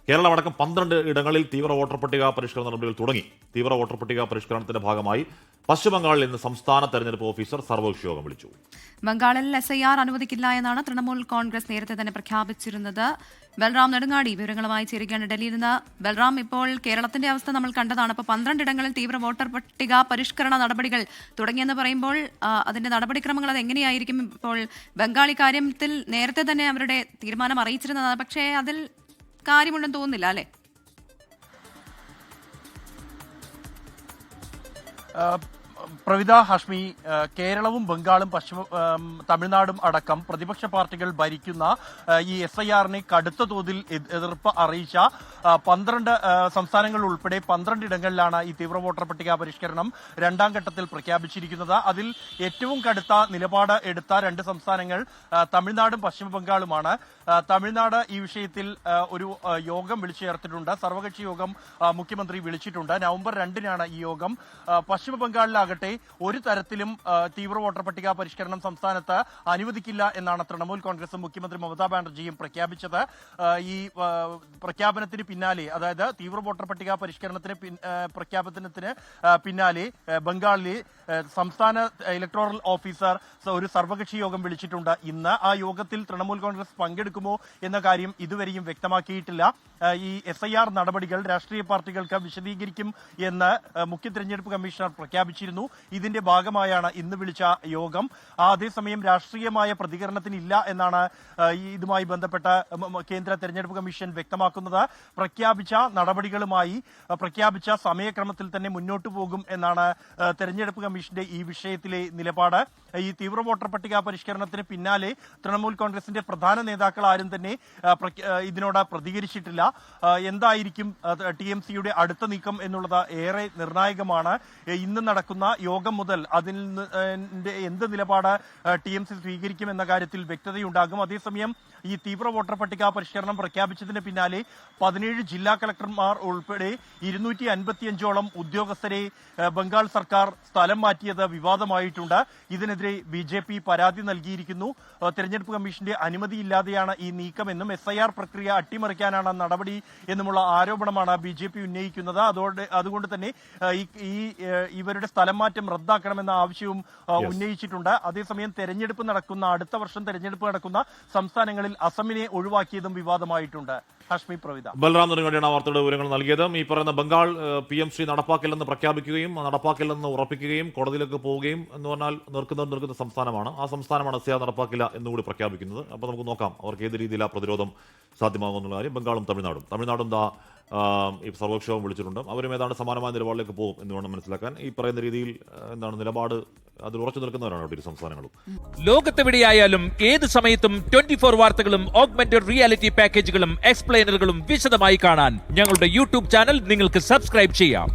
കേരളമടക്കം 12 ഇടങ്ങളിൽ തീവ്ര വോട്ടർ പട്ടിക പരിഷ്കരണ നടപടികൾ തുടങ്ങി. തീവ്ര വോട്ടർ പട്ടിക പരിഷ്കരണത്തിന്റെ ഭാഗമായി പശ്ചിമബംഗാളിൽ ഇന്ന് സംസ്ഥാന തെരഞ്ഞെടുപ്പ് ഓഫീസർ സർവകക്ഷി യോഗം വിളിച്ചു. ബംഗാളിൽ SIR അനുവദിക്കില്ല എന്നാണ് തൃണമൂൽ കോൺഗ്രസ് നേരത്തെ തന്നെ പ്രഖ്യാപിച്ചിരുന്നത്. ബൽറാം നെടുങ്ങാടി വിവരങ്ങളുമായി ചേരുകയാണ് ഡൽഹിയിൽ നിന്ന്. ബൽറാം, ഇപ്പോൾ കേരളത്തിന്റെ അവസ്ഥ നമ്മൾ കണ്ടതാണ്. അപ്പോൾ 12 ഇടങ്ങളിൽ തീവ്ര വോട്ടർ പട്ടിക പരിഷ്കരണ നടപടികൾ തുടങ്ങിയെന്ന് പറയുമ്പോൾ അതിന്റെ നടപടിക്രമങ്ങൾ അത് എങ്ങനെയായിരിക്കും? ഇപ്പോൾ ബംഗാളി കാര്യത്തിൽ നേരത്തെ തന്നെ അവരുടെ തീരുമാനം അറിയിച്ചിരുന്നതാണ്, പക്ഷേ അതിൽ കാര്യമുണ്ടെന്ന് തോന്നുന്നില്ല അല്ലേ? പ്രവിത, ഹാഷ്മി, കേരളവും ബംഗാളും തമിഴ്നാടും അടക്കം പ്രതിപക്ഷ പാർട്ടികൾ ഭരിക്കുന്ന ഈ SIR-നെ കടുത്ത തോതിൽ എതിർപ്പ് അറിയിച്ച 12 സംസ്ഥാനങ്ങൾ ഉൾപ്പെടെ 12 ഇടങ്ങളിലാണ് ഈ തീവ്ര വോട്ടർ പട്ടിക പരിഷ്കരണം രണ്ടാം ഘട്ടത്തിൽ പ്രഖ്യാപിച്ചിരിക്കുന്നത്. അതിൽ ഏറ്റവും കടുത്ത നിലപാട് എടുത്ത 2 സംസ്ഥാനങ്ങൾ തമിഴ്നാടും പശ്ചിമ ബംഗാളുമാണ്. തമിഴ്നാട് ഈ വിഷയത്തിൽ ഒരു യോഗം വിളിച്ചു ചേർത്തിട്ടുണ്ട്. സർവകക്ഷി യോഗം മുഖ്യമന്ത്രി വിളിച്ചിട്ടുണ്ട്. നവംബർ 2-നാണ് ഈ യോഗം. പശ്ചിമ ബംഗാളിലാകട്ടെ ഒരു തരത്തിലും തീവ്ര വോട്ടർ പട്ടിക പരിഷ്കരണം സംസ്ഥാനത്ത് അനുവദിക്കില്ല എന്നാണ് തൃണമൂൽ കോൺഗ്രസും മുഖ്യമന്ത്രി മമതാ ബാനർജിയും പ്രഖ്യാപിച്ചത്. ഈ പ്രഖ്യാപനത്തിന് പിന്നാലെ, അതായത് തീവ്ര വോട്ടർ പട്ടിക പരിഷ്കരണത്തിന് പ്രഖ്യാപനത്തിന് പിന്നാലെ ബംഗാളിലെ സംസ്ഥാന ഇലക്ടോറൽ ഓഫീസർ ഒരു സർവകക്ഷി യോഗം വിളിച്ചിട്ടുണ്ട് ഇന്ന്. ആ യോഗത്തിൽ തൃണമൂൽ കോൺഗ്രസ് പങ്കെടുക്കുമോ എന്ന കാര്യം ഇതുവരെയും വ്യക്തമാക്കിയിട്ടില്ല. ഈ SIR നടപടികൾ രാഷ്ട്രീയ പാർട്ടികൾക്ക് വിശദീകരിക്കും എന്ന് മുഖ്യ തെരഞ്ഞെടുപ്പ് കമ്മീഷണർ പ്രഖ്യാപിച്ചിരുന്നു. ഇതിന്റെ ഭാഗമായാണ് ഇന്ന് വിളിച്ച യോഗം. അതേസമയം രാഷ്ട്രീയമായ പ്രതികരണത്തിനില്ല എന്നാണ് ഇതുമായി ബന്ധപ്പെട്ട കേന്ദ്ര തെരഞ്ഞെടുപ്പ് കമ്മീഷൻ വ്യക്തമാക്കുന്നത്. പ്രഖ്യാപിച്ച നടപടികളുമായി പ്രഖ്യാപിച്ച സമയക്രമത്തിൽ തന്നെ മുന്നോട്ടു പോകും എന്നാണ് തെരഞ്ഞെടുപ്പ് കമ്മീഷന്റെ ഈ വിഷയത്തിലെ നിലപാട്. ഈ തീവ്ര വോട്ടർ പട്ടിക പരിഷ്കരണത്തിന് പിന്നാലെ തൃണമൂൽ കോൺഗ്രസിന്റെ പ്രധാന നേതാക്കൾ ആരും തന്നെ ഇതിനോട് പ്രതികരിച്ചിട്ടില്ല. എന്തായിരിക്കും TMCയുടെ അടുത്ത നീക്കം എന്നുള്ളത് ഏറെ നിർണായകമാണ്. ഇന്ന് നടക്കുന്ന യോഗം മുതൽ അതിന്റെ എന്ത് നിലപാട് TMC സ്വീകരിക്കും എന്ന കാര്യത്തിൽ വ്യക്തതയുണ്ടാകും. അതേസമയം ഈ തീവ്ര വോട്ടർ പട്ടിക പരിഷ്കരണം പ്രഖ്യാപിച്ചതിന് പിന്നാലെ 17 ജില്ലാ കളക്ടർമാർ ഉൾപ്പെടെ 255ഓളം ഉദ്യോഗസ്ഥരെ ബംഗാൾ സർക്കാർ സ്ഥലം മാറ്റിയത് വിവാദമായിട്ടുണ്ട്. ഇതിനെതിരെ BJP പരാതി നൽകിയിരിക്കുന്നു. തെരഞ്ഞെടുപ്പ് കമ്മീഷന്റെ അനുമതിയില്ലാതെയാണ് ഈ നീക്കമെന്നും SIR പ്രക്രിയ അട്ടിമറിക്കാനാണ് നടപടി എന്നുമുള്ള ആരോപണമാണ് BJP ഉന്നയിക്കുന്നത്. അതുകൊണ്ട് തന്നെ ഇവരുടെ സ്ഥലം മാറ്റം റദ്ദാക്കണമെന്ന ആവശ്യവും ഉന്നയിച്ചിട്ടുണ്ട്. അതേസമയം അടുത്ത വർഷം തെരഞ്ഞെടുപ്പ് നടക്കുന്ന സംസ്ഥാനങ്ങളിൽ അസമിനെ ഒഴിവാക്കിയതും വിവാദമായിട്ടുണ്ട്. ഹാഷ്മി, പ്രവിത. ബൽറാം നെടുങ്ങാടിയാണ് വാർത്തയുടെ വിവരങ്ങൾ നൽകിയത്. ഈ പറയുന്ന ബംഗാൾ PMC നടപ്പാക്കില്ലെന്ന് പ്രഖ്യാപിക്കുകയും നടപ്പാക്കില്ലെന്ന് ഉറപ്പിക്കുകയും കോടതിയിലേക്ക് പോവുകയും എന്ന് പറഞ്ഞാൽ നിൽക്കുന്ന സംസ്ഥാനമാണ്. ആ സംസ്ഥാനമാണ് SIR നടപ്പാക്കില്ല എന്നുകൂടി പ്രഖ്യാപിക്കുന്നത്. അപ്പോൾ നമുക്ക് നോക്കാം അവർക്ക് ഏത് രീതിയിൽ ആ പ്രതിരോധം സാധ്യമാകുമെന്നുള്ള കാര്യം. ബംഗാളും തമിഴ്നാടും ഈ സർവകക്ഷി വിളിച്ചിട്ടുണ്ട്. അവരും ഏതാണ്ട് സമാനമായ നിലപാടിലേക്ക് പോകും എന്ന് വേണം മനസ്സിലാക്കാൻ. ഈ പറയുന്ന രീതിയിൽ നിലപാട് അതിൽ ഉറച്ചു നിൽക്കുന്നവരാണ് അവിടെ സംസ്ഥാനങ്ങളും. ലോകത്തെവിടെയായാലും ഏത് സമയത്തും 24 വാർത്തകളും ഓഗ്മെന്റഡ് റിയാലിറ്റി പാക്കേജുകളും എക്സ്പ്ലെയിനറുകളും വിശദമായി കാണാൻ ഞങ്ങളുടെ YouTube ചാനൽ നിങ്ങൾക്ക് സബ്സ്ക്രൈബ് ചെയ്യാം.